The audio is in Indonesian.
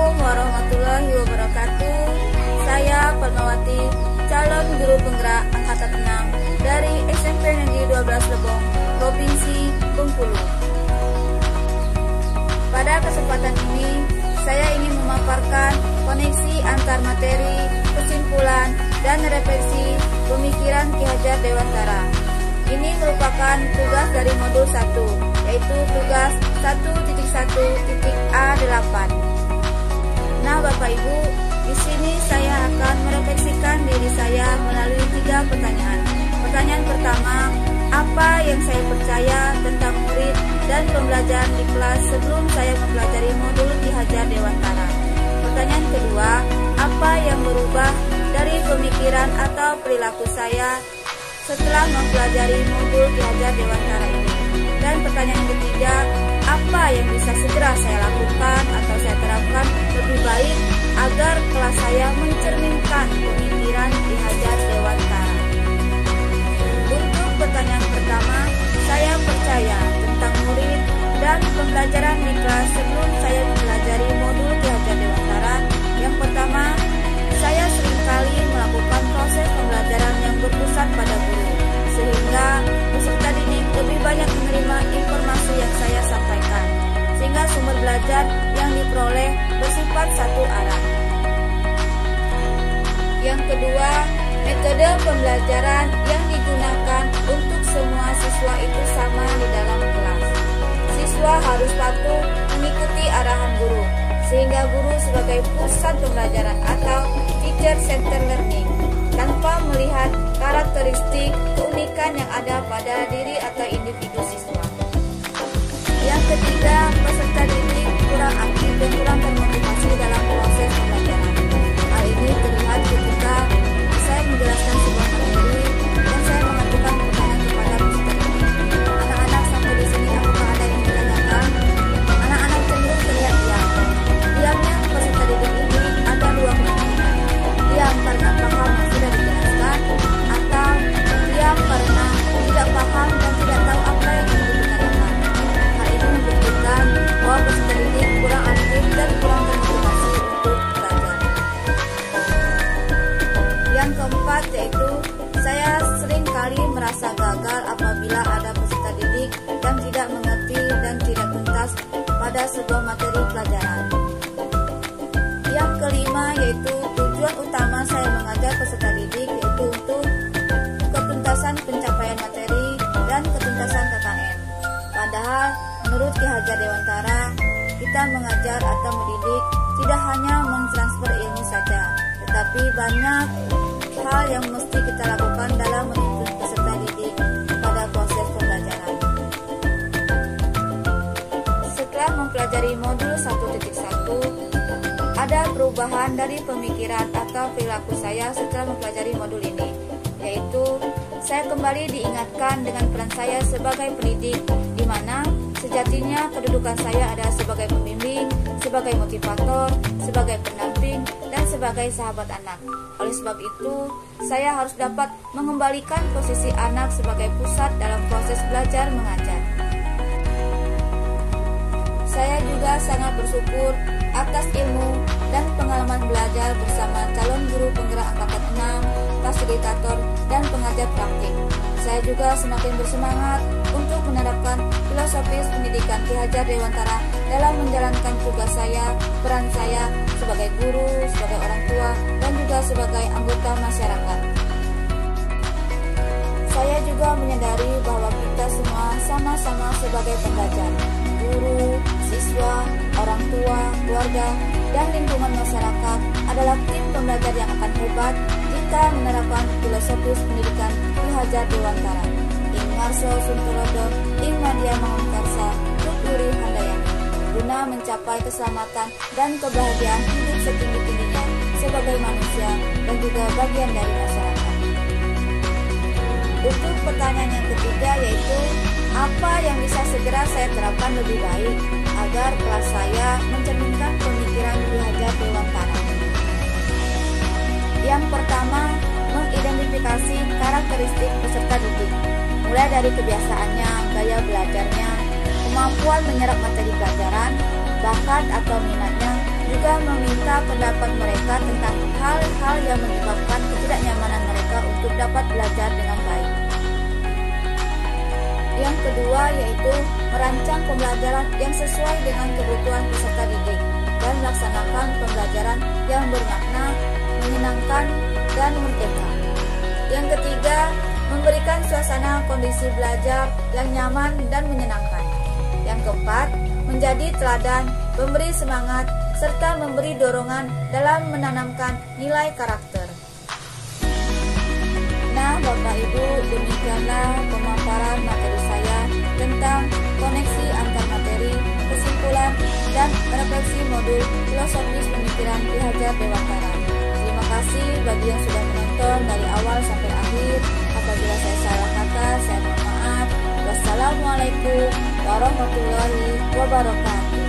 Assalamualaikum warahmatullahi wabarakatuh. Saya Fatmawati, calon guru penggerak angkatan 6 dari SMP Negeri 12 Lebong, Provinsi Bengkulu. Pada kesempatan ini, saya ingin memaparkan koneksi antar materi, kesimpulan, dan refleksi pemikiran Ki Hajar Dewantara. Ini merupakan tugas dari modul 1, yaitu tugas 1.1.A8. Nah, Bapak Ibu, di sini saya akan merefleksikan diri saya melalui 3 pertanyaan. Pertanyaan pertama, apa yang saya percaya tentang murid dan pembelajaran di kelas sebelum saya mempelajari modul Ki Hajar Dewantara? Pertanyaan kedua, apa yang berubah dari pemikiran atau perilaku saya setelah mempelajari modul Ki Hajar Dewantara ini? Dan pertanyaan yang ketiga, apa yang bisa segera saya lakukan atau saya terapkan lebih baik agar kelas saya mencerminkan pemikiran Ki Hajar Dewantara? Untuk pertanyaan pertama, saya percaya tentang murid dan pembelajaran di kelas sebelum saya mempelajari modul Ki Hajar Dewantara. Yang pertama, saya seringkali melakukan proses pembelajaran yang berpusat pada guru, sehingga peserta didik lebih banyak menerima informasi yang saya sampaikan, sehingga sumber belajar yang diperoleh bersifat satu arah. Yang kedua, metode pembelajaran yang digunakan untuk semua siswa itu sama di dalam kelas. Siswa harus patuh mengikuti arahan guru, sehingga guru sebagai pusat pembelajaran atau teacher center learning, tanpa melihat karakteristik keunikan yang ada pada diri atau individu siswa. Yang ketiga, peserta didik kurang aktif dan kurang termotivasi dalam proses pembelajaran. Hal ini terlihat ketika saya menjelaskan sebuah materi dan saya mengajukan pertanyaan kepada peserta didik. Anak-anak sampai di sini apakah ada yang ditanyakan? Anak-anak cenderung terlihat diam. Diamnya peserta didik ini ada 2 kemungkinan. Diam karena paham yang sudah dijelaskan, atau diam karena tidak paham dan tidak tahu apa yang ingin ditanyakan. Hal ini membuktikan bahwa peserta didik kurang aktif dan kurang termotivasi untuk belajar. Yang keempat yaitu saya sering kali merasa gagal apabila ada peserta didik yang tidak mengerti dan tidak tuntas pada sebuah materi pelajaran. Yang kelima yaitu tujuan utama saya mengajar peserta didik yaitu untuk ketuntasan pencapaian materi dan ketuntasan KKN. Padahal menurut Ki Hajar Dewantara, kita mengajar atau mendidik tidak hanya mentransfer ilmu saja, tetapi banyak hal yang mesti kita lakukan dalam menuntun peserta didik pada proses pembelajaran. Setelah mempelajari modul 1.1, ada perubahan dari pemikiran atau perilaku saya setelah mempelajari modul ini, yaitu saya kembali diingatkan dengan peran saya sebagai pendidik, di mana sejatinya kedudukan saya adalah sebagai pembimbing, sebagai motivator, sebagai pendamping, dan sebagai sahabat anak. Oleh sebab itu, saya harus dapat mengembalikan posisi anak sebagai pusat dalam proses belajar mengajar. Saya juga sangat bersyukur atas ilmu dan pengalaman belajar bersama calon guru penggerak angkatan 6, fasilitator, dan pengajar praktik. Saya juga semakin bersemangat untuk menerapkan filosofis pendidikan Ki Hajar Dewantara dalam menjalankan tugas saya, peran saya sebagai guru, sebagai orang tua, dan juga sebagai anggota masyarakat. Saya juga menyadari bahwa kita semua sama-sama sebagai pembelajar, guru, siswa, orang tua, keluarga, dan lingkungan masyarakat adalah tim pembelajar yang akan hebat jika menerapkan filosofis pendidikan Ki Hajar Dewantara. Ing Marso Suntulodo, Ing Madia Mangunkarsa, Tuturi Handayani, guna mencapai keselamatan dan kebahagiaan hidup setinggi-tingginya sebagai manusia dan juga bagian dari masyarakat. Untuk pertanyaan yang ketiga yaitu, apa yang bisa segera saya terapkan lebih baik agar kelas saya mencerminkan pemikiran Ki Hajar Dewantara? Yang pertama, mengidentifikasi karakteristik peserta didik, mulai dari kebiasaannya, gaya belajarnya, kemampuan menyerap materi pelajaran, bakat atau minatnya, juga meminta pendapat mereka tentang hal-hal yang menyebabkan ketidaknyamanan mereka untuk dapat belajar dengan baik. Yang kedua yaitu merancang pembelajaran yang sesuai dengan kebutuhan peserta didik dan melaksanakan pembelajaran yang bermakna, menyenangkan, dan merdeka. Yang ketiga, memberikan suasana kondisi belajar yang nyaman dan menyenangkan. Yang keempat, menjadi teladan, memberi semangat, serta memberi dorongan dalam menanamkan nilai karakter. Nah, Bapak Ibu, demikianlah pemaparan materi saya tentang koneksi antar materi, kesimpulan, dan refleksi modul filosofis pemikiran Ki Hajar Dewantara. Terima kasih bagi yang sudah menonton dari awal sampai akhir. Apabila saya salah kata, saya mohon maaf. Wassalamualaikum warahmatullahi wabarakatuh.